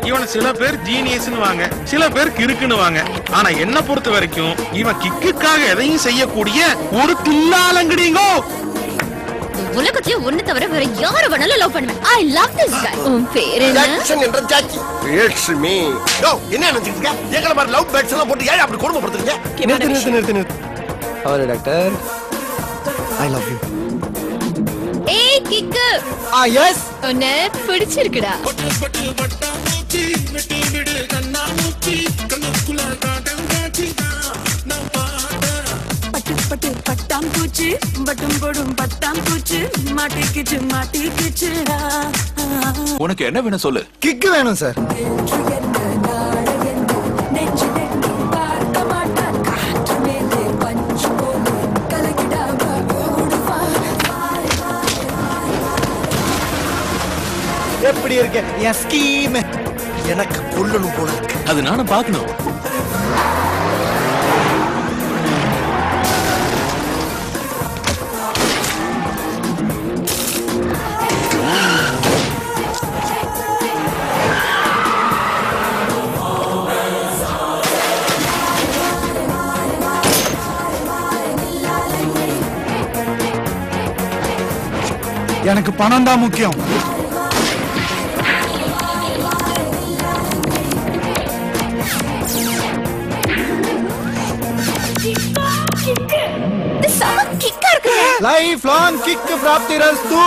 இவனை சில பேர் ஜீனியஸ்னு வாங்க, சில பேர் கிறுக்குன்னு வாங்க. ஆனா என்ன பொறுத்த வரைக்கும் இவன் கிக்குக்காக எதையும் செய்யக்கூடிய ஒரு தில்லாலங்கடிங்கோ. உலகத்திலே ஒண்ணு தவிர வேற யார வேணாலும் லவ் பண்ணுவேன். I love this guy. உன் பேர் என்ன? ஜாக்சன் என்ற ஜாக்கி. It's me. யோ என்ன நினைச்சிருக்க? ஏகல மாதிரி லவ் பேட்ஸ் எல்லாம் போட்டு ஏன் அப்படி கொடுமைப்படுத்துறீங்க? நிறுத்து. அவரே டாக்டர். I love you. ஏய் கிக்கு. எஸ். உன்னை பிடிச்சிருக்குடா. பட்டு பட்டாம் பூச்சி பட்டும் போடும் பட்டாம் பூச்சி மாட்டிக்கிச்சு உனக்கு என்ன வேணும் சொல்லு. கிக்கு வேணும் சார். எப்படி இருக்கு என் ஸ்கீம்? எனக்கு கொல்லணும் போல இருக்கு. அது நானும் பார்க்கணும். எனக்கு பணம் தான் முக்கியம். லைஃப் லாங் கிக் பிராப்தி ரஸ்து.